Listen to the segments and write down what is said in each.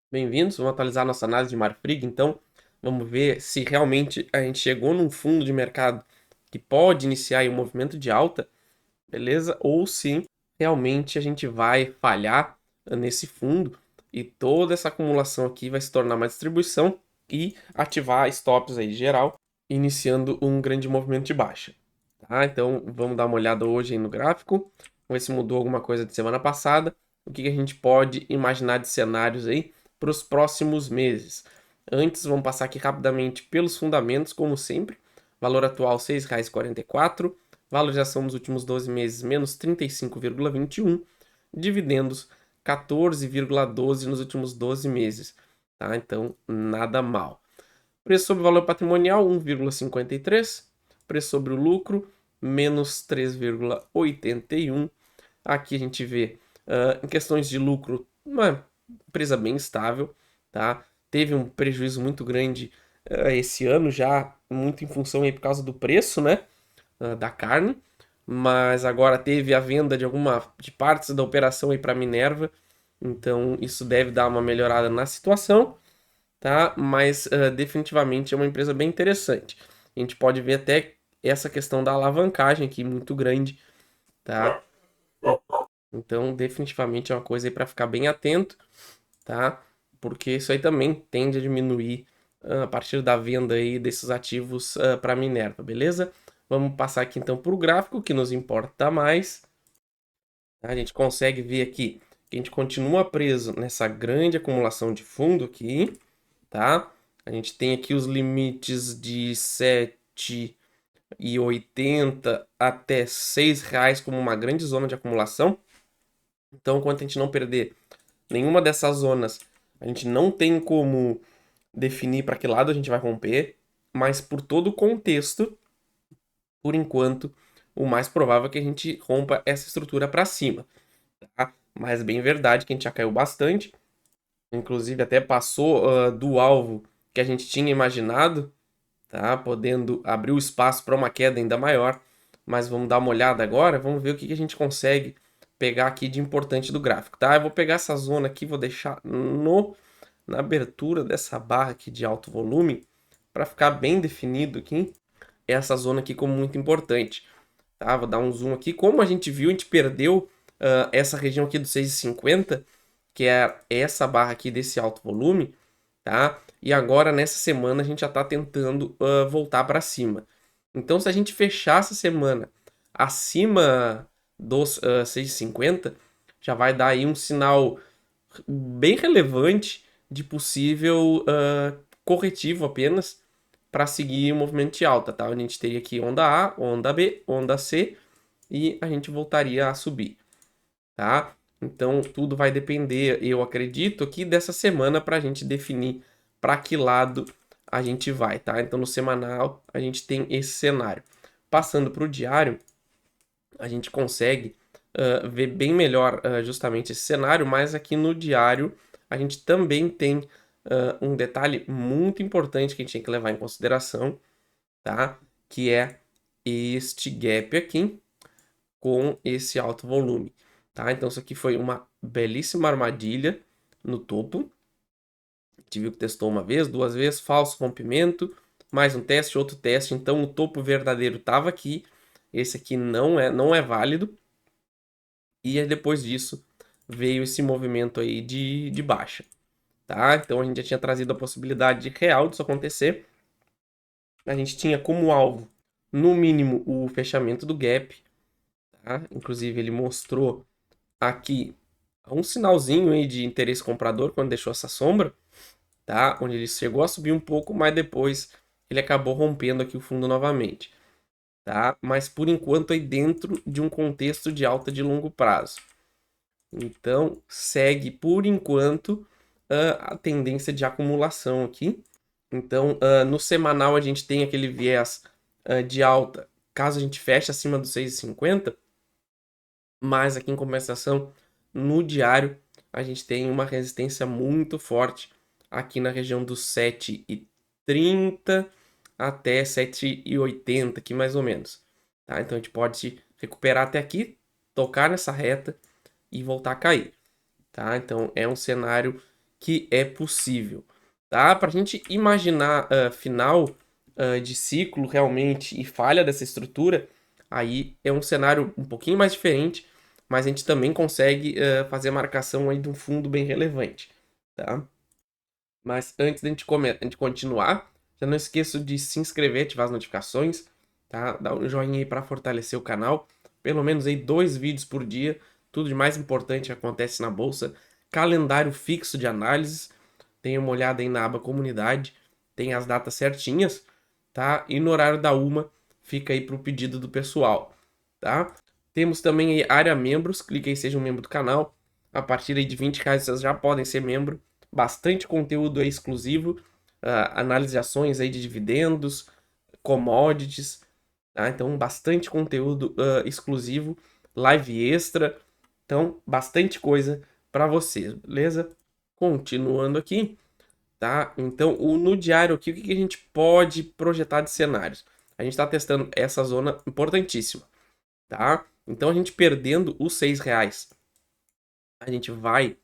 Bem-vindos, vamos atualizar nossa análise de Marfrig, então vamos ver se realmente a gente chegou num fundo de mercado que pode iniciar aí um movimento de alta, beleza? Ou se realmente a gente vai falhar nesse fundo e toda essa acumulação aqui vai se tornar uma distribuição e ativar stops aí geral, iniciando um grande movimento de baixa, tá? Então vamos dar uma olhada hoje aí no gráfico, vamos ver se mudou alguma coisa de semana passada, o que a gente pode imaginar de cenários aí para os próximos meses. Antes, vamos passar aqui rapidamente pelos fundamentos, como sempre. Valor atual R$ 6,44. Valorização nos últimos 12 meses, menos 35,21. Dividendos, 14,12 nos últimos 12 meses. Tá? Então, nada mal. Preço sobre valor patrimonial, 1,53. Preço sobre o lucro, menos 3,81. Aqui a gente vê, em questões de lucro, uma empresa bem estável, tá? Teve um prejuízo muito grande esse ano já, muito em função aí por causa do preço, né, da carne, mas agora teve a venda de partes da operação aí para Minerva, então isso deve dar uma melhorada na situação, tá? Mas definitivamente é uma empresa bem interessante. A gente pode ver até essa questão da alavancagem aqui muito grande, tá? Então, definitivamente é uma coisa aí para ficar bem atento, tá? Porque isso aí também tende a diminuir a partir da venda aí desses ativos para Minerva, beleza? Vamos passar aqui então para o gráfico que nos importa mais. Tá? A gente consegue ver aqui que a gente continua preso nessa grande acumulação de fundo aqui, tá? A gente tem aqui os limites de 7,80 até R$ 6 como uma grande zona de acumulação. Então, enquanto a gente não perder nenhuma dessas zonas, a gente não tem como definir para que lado a gente vai romper, mas por todo o contexto, por enquanto, o mais provável é que a gente rompa essa estrutura para cima, tá? Mas bem verdade que a gente já caiu bastante, inclusive até passou do alvo que a gente tinha imaginado, tá? Podendo abrir o espaço para uma queda ainda maior. Mas vamos dar uma olhada agora, vamos ver o que a gente consegue pegar aqui de importante do gráfico, tá? Eu vou pegar essa zona aqui, vou deixar na abertura dessa barra aqui de alto volume, para ficar bem definido aqui, essa zona aqui como muito importante, tá? Vou dar um zoom aqui. Como a gente viu, a gente perdeu essa região aqui do 6,50, que é essa barra aqui desse alto volume, tá? E agora, nessa semana, a gente já está tentando voltar para cima. Então, se a gente fechar essa semana acima dos 6,50, já vai dar aí um sinal bem relevante de possível corretivo apenas para seguir o movimento de alta, tá? A gente teria aqui onda A, onda B, onda C e a gente voltaria a subir, tá? Então tudo vai depender, eu acredito, aqui dessa semana para a gente definir para que lado a gente vai, tá? Então no semanal a gente tem esse cenário. Passando para o diário, a gente consegue ver bem melhor justamente esse cenário, mas aqui no diário a gente também tem um detalhe muito importante que a gente tem que levar em consideração, tá? Que é este gap aqui com esse alto volume, tá? Então isso aqui foi uma belíssima armadilha no topo. A gente viu que testou uma vez, duas vezes, falso rompimento, mais um teste, outro teste. Então o topo verdadeiro estava aqui. Esse aqui não é válido. E depois disso veio esse movimento aí de baixa, tá? Então a gente já tinha trazido a possibilidade real disso acontecer. A gente tinha como alvo, no mínimo, o fechamento do gap, tá? Inclusive ele mostrou aqui um sinalzinho aí de interesse comprador quando deixou essa sombra, tá? Onde ele chegou a subir um pouco, mas depois ele acabou rompendo aqui o fundo novamente, tá? Mas por enquanto aí dentro de um contexto de alta de longo prazo. Então, segue por enquanto a tendência de acumulação aqui. Então, no semanal a gente tem aquele viés de alta, caso a gente feche acima dos 6,50, mas aqui em compensação, no diário, a gente tem uma resistência muito forte aqui na região dos 7,30 até 7,80, aqui mais ou menos. Tá? Então, a gente pode recuperar até aqui, tocar nessa reta e voltar a cair, tá? Então é um cenário que é possível, tá? Para a gente imaginar final de ciclo realmente e falha dessa estrutura, aí é um cenário um pouquinho mais diferente, mas a gente também consegue fazer a marcação aí de um fundo bem relevante, tá? Mas antes de a gente continuar, já não esqueça de se inscrever, ativar as notificações, tá? Dá um joinha aí para fortalecer o canal. Pelo menos aí 2 vídeos por dia. Tudo de mais importante acontece na bolsa. Calendário fixo de análises. Tenha uma olhada aí na aba comunidade. Tem as datas certinhas, tá? E no horário da 1 fica aí para o pedido do pessoal, tá? Temos também aí área membros. Clique aí, seja um membro do canal. A partir aí de R$ 20 vocês já podem ser membro. Bastante conteúdo aí exclusivo, análise de ações aí de dividendos, commodities, tá? Então bastante conteúdo exclusivo, live extra, então bastante coisa para vocês, beleza? Continuando aqui, tá? Então no diário aqui, o que a gente pode projetar de cenários? A gente está testando essa zona importantíssima, tá? Então a gente perdendo os R$ 6, a gente vai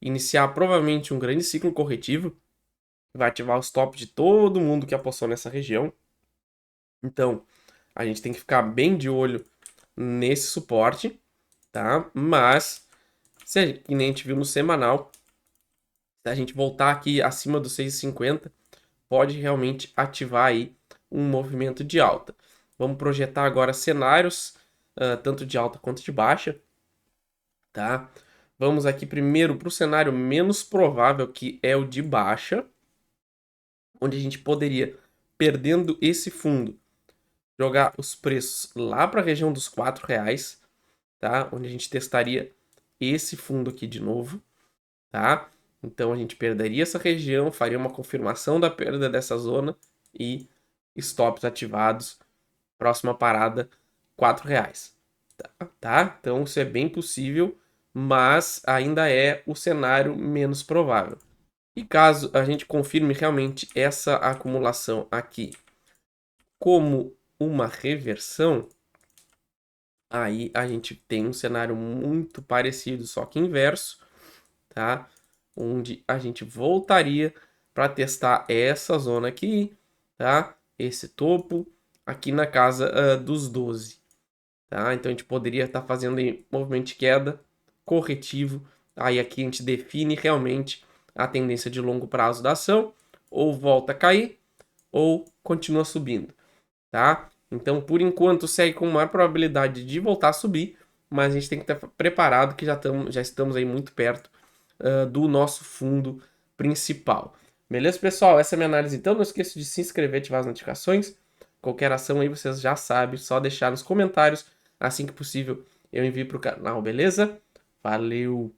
iniciar provavelmente um grande ciclo corretivo, vai ativar os tops de todo mundo que apostou nessa região. Então, a gente tem que ficar bem de olho nesse suporte, tá? Mas, que nem a gente viu no semanal, se a gente voltar aqui acima dos 6,50, pode realmente ativar aí um movimento de alta. Vamos projetar agora cenários, tanto de alta quanto de baixa, tá? Vamos aqui primeiro para o cenário menos provável, que é o de baixa, onde a gente poderia, perdendo esse fundo, jogar os preços lá para a região dos R$ 4, tá? Onde a gente testaria esse fundo aqui de novo, tá? Então a gente perderia essa região, faria uma confirmação da perda dessa zona e stops ativados, próxima parada R$ 4, tá? Então isso é bem possível, mas ainda é o cenário menos provável. E caso a gente confirme realmente essa acumulação aqui como uma reversão, aí a gente tem um cenário muito parecido, só que inverso, tá? Onde a gente voltaria para testar essa zona aqui, tá? Esse topo aqui na casa dos 12, tá? Então a gente poderia estar fazendo aí movimento de queda corretivo. Aí aqui a gente define realmente a tendência de longo prazo da ação, ou volta a cair, ou continua subindo, tá? Então, por enquanto, segue com maior probabilidade de voltar a subir, mas a gente tem que estar preparado que já estamos aí muito perto do nosso fundo principal. Beleza, pessoal? Essa é a minha análise. Então, não esqueça de se inscrever, ativar as notificações. Qualquer ação aí vocês já sabem, só deixar nos comentários. Assim que possível, eu envio para o canal, beleza? Valeu!